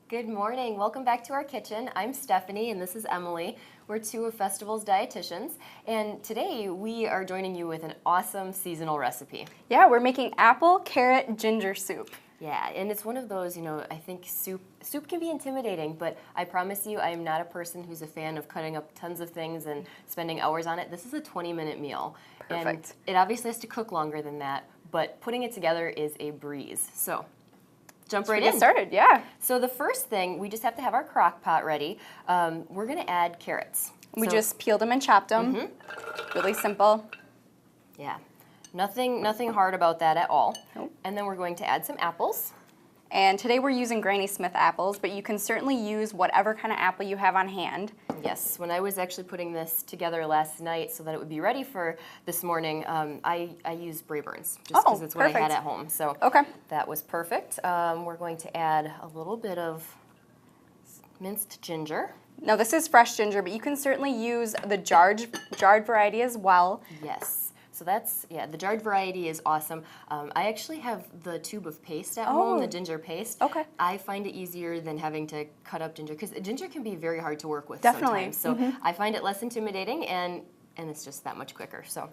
Good morning. Welcome back to our kitchen. I'm Stephanie and this is Emily. We're two of Festival's dietitians, and today we are joining you with an awesome seasonal recipe. Yeah, we're making apple carrot ginger soup. Yeah, and it's one of those, I think soup can be intimidating, but I promise you I am not a person who's a fan of cutting up tons of things and spending hours on it. This is a 20-minute meal. Perfect. And it obviously has to cook longer than that, but putting it together is a breeze. So jump right in. Get started, yeah. So the first thing, we just have to have our crock pot ready. We're gonna add carrots. We just peeled them and chopped them. Really simple. Yeah, nothing hard about that at all. Nope. And then we're going to add some apples. And today we're using Granny Smith apples, but you can certainly use whatever kind of apple you have on hand. Yes, when I was actually putting this together last night so that it would be ready for this morning, I used Braeburns just because it's what I had at home. So that was perfect. We're going to add a little bit of minced ginger. Now this is fresh ginger, but you can certainly use the jarred variety as well. Yes. So that's, the jarred variety is awesome. I actually have the tube of paste at home, the ginger paste. Okay. I find it easier than having to cut up ginger, because ginger can be very hard to work with Definitely. sometimes. So I find it less intimidating, and it's just that much quicker. So,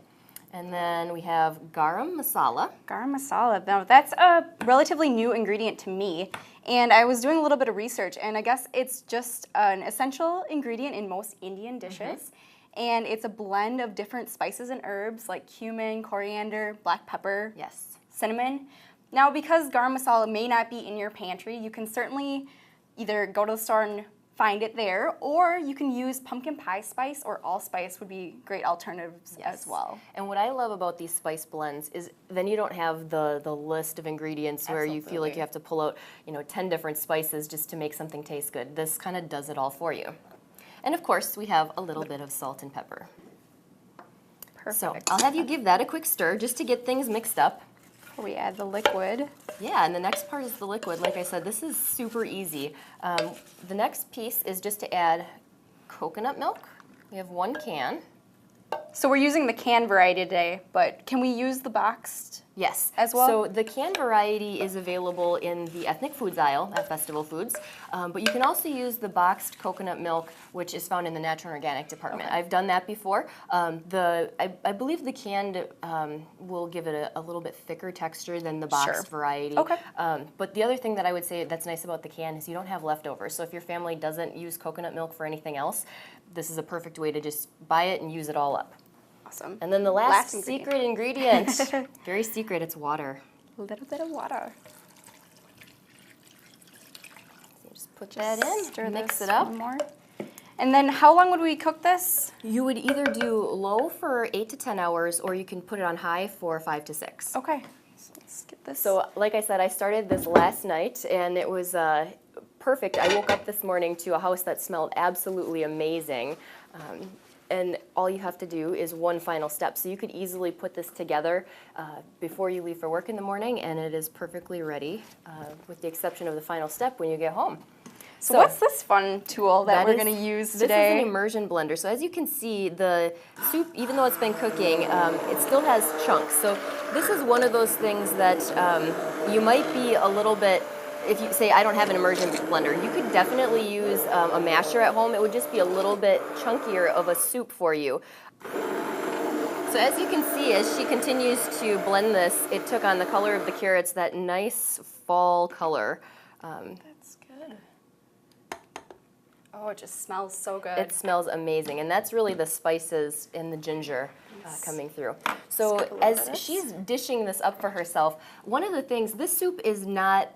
and then we have Garam Masala. Garam Masala. Now that's a relatively new ingredient to me, and I was doing a little bit of research, and I guess it's just an essential ingredient in most Indian dishes. And it's a blend of different spices and herbs like cumin, coriander, black pepper, cinnamon. Now, because garam masala may not be in your pantry, you can certainly either go to the store and find it there, or you can use pumpkin pie spice or allspice would be great alternatives as well. And what I love about these spice blends is then you don't have the list of ingredients where you feel like you have to pull out 10 different spices just to make something taste good. This kind of does it all for you. And of course, we have a little bit of salt and pepper. Perfect. So I'll have you give that a quick stir just to get things mixed up. Before we add the liquid. Yeah, and the next part is the liquid. Like I said, this is super easy. The next piece is just to add coconut milk. We have 1 can. So we're using the canned variety today, but can we use the boxed? Yes. As well? So the canned variety is available in the ethnic foods aisle at Festival Foods, but you can also use the boxed coconut milk, which is found in the natural and organic department. I've done that before. I believe the canned will give it a little bit thicker texture than the boxed variety. But the other thing that I would say that's nice about the can is you don't have leftovers. So if your family doesn't use coconut milk for anything else, this is a perfect way to just buy it and use it all up. Awesome. And then the last secret ingredient, very secret, it's water. A little bit of water. So just put that in, stir mix it up. One more. And then how long would we cook this? You would either do low for 8 to 10 hours, or you can put it on high for 5 to 6. Okay, so let's get this. So like I said, I started this last night, and it was perfect. I woke up this morning to a house that smelled absolutely amazing. And all you have to do is one final step. So you could easily put this together before you leave for work in the morning, and it is perfectly ready, with the exception of the final step when you get home. So what's this fun tool that we're going to use today? This is an immersion blender. So as you can see, the soup, even though it's been cooking, it still has chunks. So this is one of those things that you might be a little bit, if you say, I don't have an immersion blender, you could definitely use a masher at home. It would just be a little bit chunkier of a soup for you. So as you can see, as she continues to blend this, it took on the color of the carrots, that nice fall color. That's good. Oh, it just smells so good. It smells amazing, and that's really the spices and the ginger coming through. So as she's dishing this up for herself, one of the things, this soup is not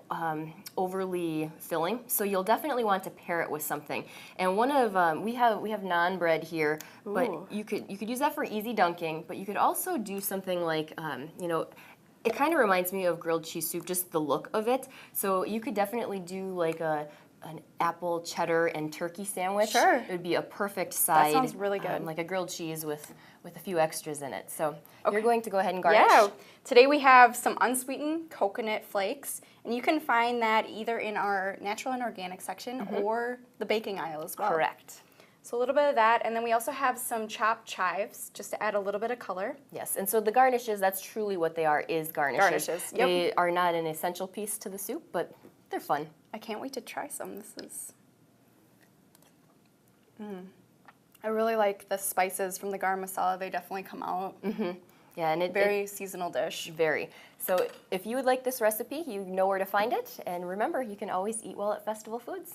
overly filling, so you'll definitely want to pair it with something. And one of we have naan bread here, but you could use that for easy dunking, but you could also do something like it kind of reminds me of grilled cheese soup, just the look of it. So you could definitely do like an apple, cheddar, and turkey sandwich. Sure. It would be a perfect side. That sounds really good. Like a grilled cheese with a few extras in it. So you're going to go ahead and garnish? Yeah. Today we have some unsweetened coconut flakes, and you can find that either in our natural and organic section or the baking aisle as well. Correct. So a little bit of that, and then we also have some chopped chives just to add a little bit of color. Yes, and so the garnishes, that's truly what they are, is garnishes. Garnishes, yep. They are not an essential piece to the soup, but They're fun. I can't wait to try some. This is... I really like the spices from the garam masala. They definitely come out. Yeah, and Very seasonal dish. Very. So if you would like this recipe, you know where to find it. And remember, you can always eat well at Festival Foods.